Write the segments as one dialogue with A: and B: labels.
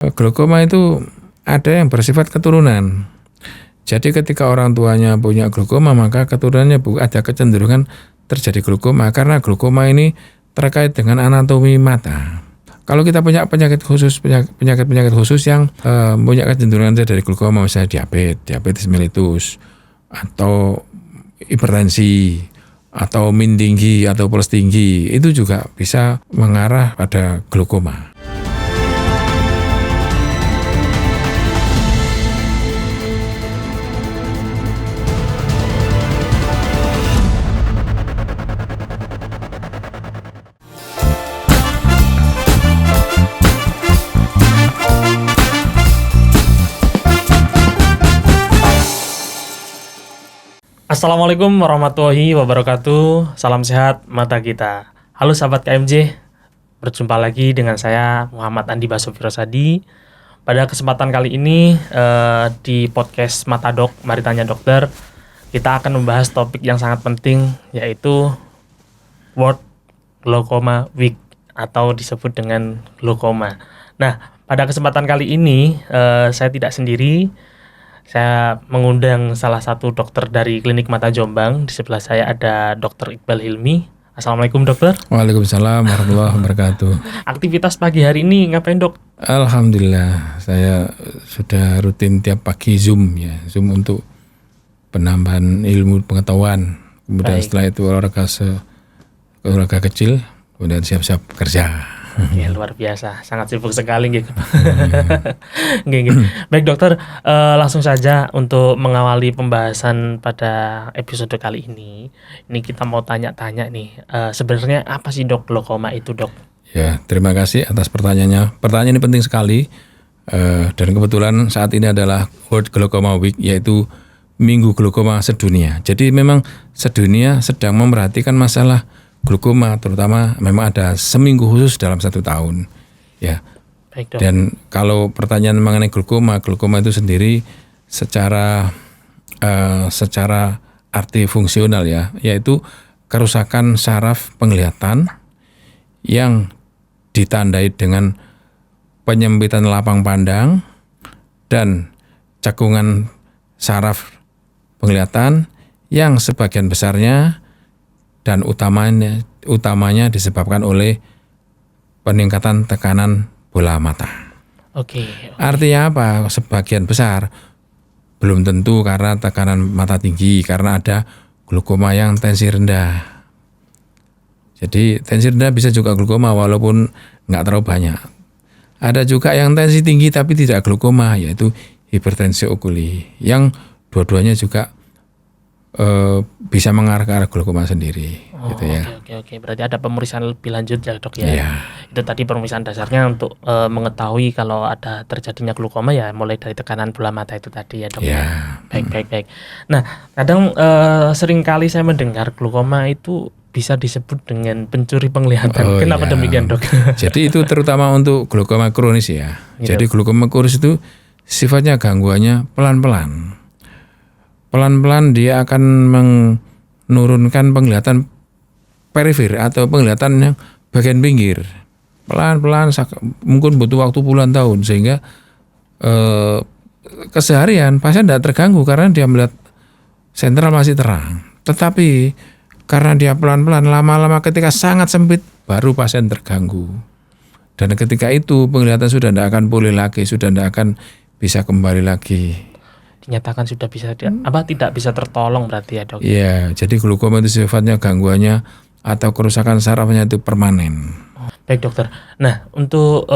A: Glaukoma itu ada yang bersifat keturunan. Jadi ketika orang tuanya punya glaukoma, maka keturunannya ada kecenderungan terjadi glaukoma, karena glaukoma ini terkait dengan anatomi mata. Kalau kita punya penyakit khusus yang punya kecenderungan terjadi glaukoma, misalnya diabetes mellitus, atau hipertensi, atau min tinggi atau plus tinggi, itu juga bisa mengarah pada glaukoma.
B: Assalamualaikum warahmatullahi wabarakatuh. Salam sehat mata kita. Halo sahabat KMJ, berjumpa lagi dengan saya Muhammad Andi Baso Firosadi. Pada kesempatan kali ini di podcast Mata Dok, Mari Tanya Dokter, kita akan membahas topik yang sangat penting, yaitu World Glaucoma Week atau disebut dengan glaukoma. Nah, pada kesempatan kali ini saya tidak sendiri. Saya mengundang salah satu dokter dari Klinik Mata Jombang. Di sebelah saya ada Dr. Iqbal Hilmi. Assalamualaikum dokter.
A: Waalaikumsalam warahmatullahi wabarakatuh.
B: Aktivitas pagi hari ini ngapain dok?
A: Alhamdulillah, saya sudah rutin tiap pagi Zoom untuk penambahan ilmu pengetahuan. Kemudian
B: Baik.
A: setelah itu olahraga kecil, kemudian siap-siap kerja.
B: Ya, luar biasa, sangat sibuk sekali gitu. Baik dokter, langsung saja untuk mengawali pembahasan pada episode kali ini. Ini kita mau tanya-tanya nih, sebenarnya apa sih dok glaukoma itu dok?
A: Ya, terima kasih atas pertanyaannya. Pertanyaan ini penting sekali, dan kebetulan saat ini adalah World Glaucoma Week, yaitu Minggu Glaukoma Sedunia. Jadi memang sedunia sedang memperhatikan masalah glaukoma, terutama memang ada seminggu khusus dalam 1 tahun. Ya.
B: Baik dok.
A: Dan kalau pertanyaan mengenai glaukoma itu sendiri secara arti fungsional yaitu kerusakan saraf penglihatan yang ditandai dengan penyempitan lapang pandang dan cekungan saraf penglihatan yang sebagian besarnya dan utamanya disebabkan oleh peningkatan tekanan bola mata.
B: Oke.
A: Artinya apa? Sebagian besar belum tentu karena tekanan mata tinggi, karena ada glaukoma yang tensi rendah. Jadi tensi rendah bisa juga glaukoma walaupun nggak terlalu banyak. Ada juga yang tensi tinggi tapi tidak glaukoma, yaitu hipertensi okuli, yang dua-duanya juga bisa mengarah ke arah glaukoma sendiri. Gitu ya.
B: Oke. Berarti ada pemeriksaan lebih lanjut ya dok ya.
A: Iya.
B: Itu tadi pemeriksaan dasarnya untuk mengetahui kalau ada terjadinya glaukoma ya, mulai dari tekanan bola mata itu tadi ya dok.
A: Ya.
B: Baik. Nah, kadang sering kali saya mendengar glaukoma itu bisa disebut dengan pencuri penglihatan. Kenapa demikian dok?
A: Jadi itu terutama untuk glaukoma kronis ya.
B: Gitu.
A: Jadi glaukoma kronis itu sifatnya gangguannya pelan-pelan. Pelan-pelan dia akan menurunkan penglihatan perifer atau penglihatan yang bagian pinggir. Pelan-pelan, mungkin butuh waktu puluhan tahun, sehingga keseharian pasien tidak terganggu karena dia melihat sentral masih terang. Tetapi karena dia pelan-pelan, lama-lama ketika sangat sempit baru pasien terganggu. Dan ketika itu penglihatan sudah tidak akan pulih lagi, sudah tidak akan bisa kembali lagi.
B: Dinyatakan sudah bisa tidak bisa tertolong berarti ya dok.
A: Iya, jadi glaukoma itu sifatnya gangguannya atau kerusakan sarafnya itu permanen.
B: Baik dokter. Nah, untuk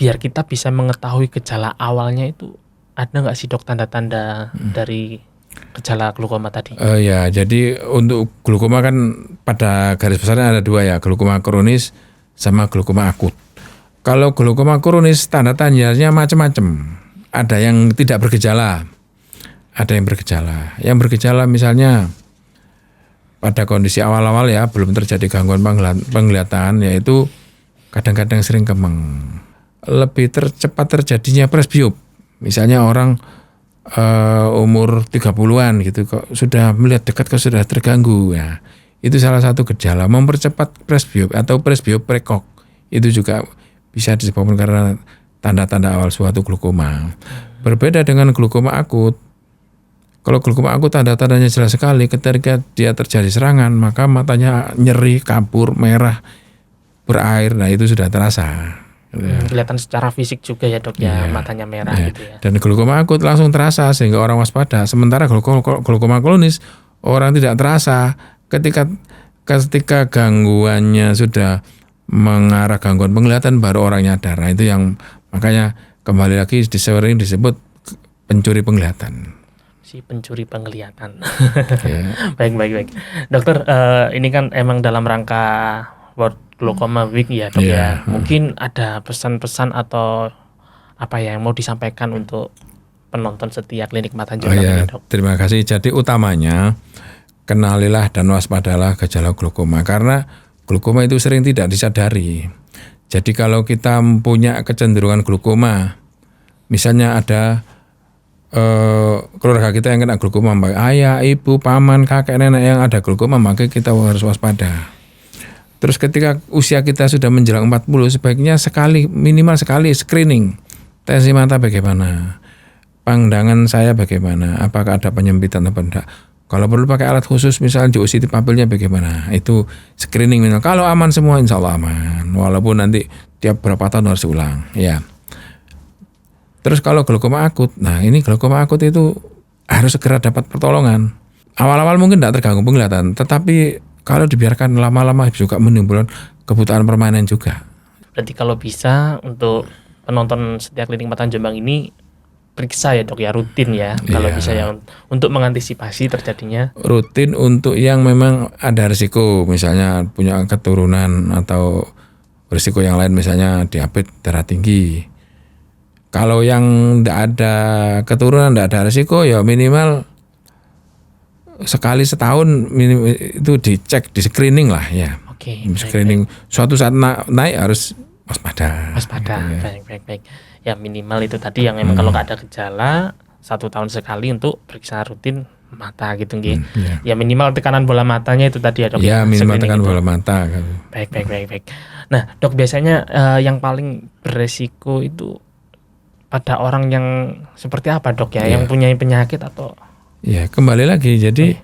B: biar kita bisa mengetahui gejala awalnya itu, ada nggak sih dok tanda-tanda dari gejala glaukoma tadi?
A: Ya, jadi untuk glaukoma kan pada garis besarnya ada 2 ya, glaukoma kronis sama glaukoma akut. Kalau glaukoma kronis tanda-tandanya macam-macam. Ada yang tidak bergejala, ada yang bergejala. Yang bergejala misalnya pada kondisi awal-awal ya, belum terjadi gangguan penglihatan, yaitu kadang-kadang sering kemeng. Lebih cepat terjadinya presbiop. Misalnya orang umur 30-an gitu kok sudah melihat dekat kok sudah terganggu ya. Itu salah satu gejala, mempercepat presbiop atau presbiop prekok. Itu juga bisa disebabkan karena tanda-tanda awal suatu glaukoma. Berbeda dengan glaukoma akut. Kalau glaukoma akut tanda-tandanya jelas sekali. Ketika dia terjadi serangan, maka matanya nyeri, kabur, merah, berair. Nah itu sudah terasa.
B: Kelihatan secara fisik juga ya dok ya, matanya merah gitu ya.
A: Dan glaukoma akut langsung terasa sehingga orang waspada. Sementara glaukoma kronis orang tidak terasa. Ketika gangguannya sudah mengarah gangguan penglihatan baru orang nyadar. Nah itu yang makanya kembali lagi sering disebut pencuri penglihatan.
B: Si pencuri penglihatan. Baik. Dokter, ini kan emang dalam rangka World Glaucoma Week ya dok ya. Mungkin ada pesan-pesan atau apa ya yang mau disampaikan untuk penonton setia Klinik Mata Jombang ini dok?
A: Terima kasih. Jadi utamanya kenalilah dan waspadalah gejala glaukoma karena glaukoma itu sering tidak disadari. Jadi kalau kita punya kecenderungan glaukoma, misalnya ada keluarga kita yang kena glaukoma, ayah, ibu, paman, kakek, nenek yang ada glaukoma, maka kita harus waspada. Terus ketika usia kita sudah menjelang 40, sebaiknya minimal sekali screening. Tensi mata bagaimana? Pandangan saya bagaimana? Apakah ada penyempitan atau tidak? Kalau perlu pakai alat khusus misalnya diusitif papilnya bagaimana? Itu screening minimal. Kalau aman semua insya Allah aman. Walaupun nanti tiap berapa tahun harus ulang. Ya. Terus kalau glaukoma akut, nah ini glaukoma akut itu harus segera dapat pertolongan. Awal-awal mungkin tidak terganggu penglihatan, tetapi kalau dibiarkan lama-lama juga menimbulkan kebutaan permanen juga.
B: Berarti kalau bisa untuk penonton setia Klinik Mata Jombang ini periksa ya dok ya, rutin ya. Kalau bisa ya untuk mengantisipasi terjadinya.
A: Rutin untuk yang memang ada risiko, misalnya punya keturunan atau risiko yang lain misalnya diabetes darah tinggi. Kalau yang tidak ada keturunan, tidak ada risiko ya minimal sekali setahun itu dicek, di screening lah ya.
B: Oke.
A: Screening suatu saat naik harus waspada.
B: Baik. Ya minimal itu tadi yang memang kalau nggak ada gejala 1 tahun sekali untuk periksa rutin mata gitu nggih. Ya minimal tekanan bola matanya itu tadi ya dok.
A: Ya minimal tekanan bola mata.
B: Baik. Nah dok biasanya yang paling beresiko itu pada orang yang seperti apa dok ya? Yang punya penyakit atau?
A: Ya kembali lagi, jadi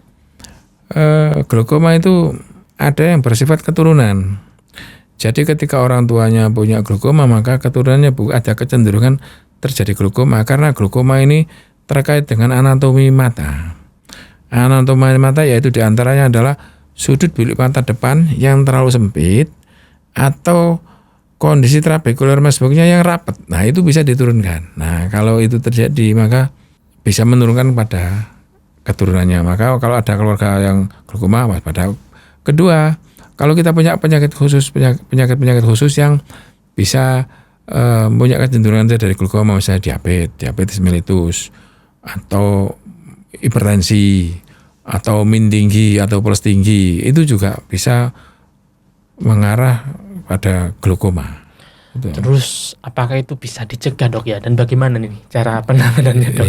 A: glaukoma itu ada yang bersifat keturunan. Jadi ketika orang tuanya punya glaukoma maka keturunannya ada kecenderungan terjadi glaukoma karena glaukoma ini terkait dengan anatomi mata. Anatomi mata yaitu diantaranya adalah sudut bilik mata depan yang terlalu sempit atau kondisi trabekular masbuknya yang rapat. Nah itu bisa diturunkan. Nah kalau itu terjadi maka bisa menurunkan pada keturunannya. Maka kalau ada keluarga yang glaukoma waspada. Kedua, kalau kita punya penyakit khusus yang bisa punya kecenderungan dari glaukoma, misalnya diabetes mellitus atau hipertensi atau min tinggi atau puls tinggi, itu juga bisa mengarah pada glaukoma.
B: Terus apakah itu bisa dicegah dok ya? Dan bagaimana nih cara penanganannya dok?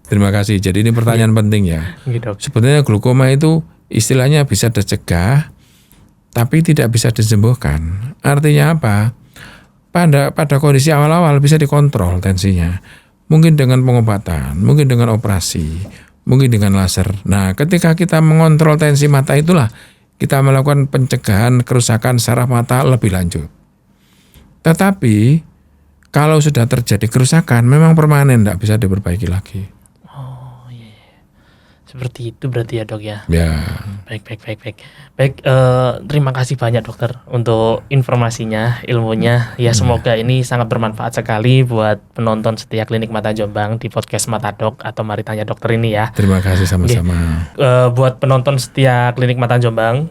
A: Terima kasih. Jadi ini pertanyaan penting ya.
B: Gitu.
A: Sebenarnya glaukoma itu istilahnya bisa dicegah, tapi tidak bisa disembuhkan. Artinya apa? Pada kondisi awal-awal bisa dikontrol tensinya. Mungkin dengan pengobatan, mungkin dengan operasi, mungkin dengan laser. Nah, ketika kita mengontrol tensi mata itulah kita melakukan pencegahan kerusakan saraf mata lebih lanjut. Tetapi kalau sudah terjadi kerusakan memang permanen, tidak bisa diperbaiki lagi.
B: Oh iya, seperti itu berarti ya dok ya.
A: Ya.
B: Baik. Terima kasih banyak dokter untuk informasinya, ilmunya. Ya semoga ini sangat bermanfaat sekali buat penonton setia Klinik Mata Jombang di podcast Mata Dok atau Mari Tanya Dokter ini ya.
A: Terima kasih sama-sama.
B: Buat penonton setia Klinik Mata Jombang,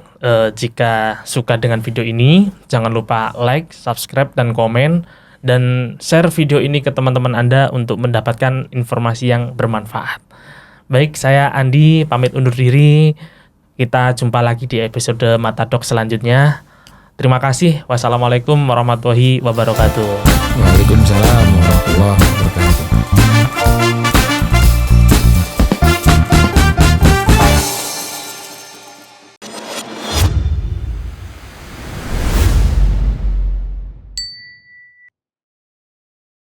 B: jika suka dengan video ini, jangan lupa like, subscribe, dan komen, dan share video ini ke teman-teman Anda untuk mendapatkan informasi yang bermanfaat. Baik, saya Andi pamit undur diri. Kita jumpa lagi di episode Mata Dok selanjutnya. Terima kasih. Wassalamualaikum warahmatullahi wabarakatuh.
A: Waalaikumsalam.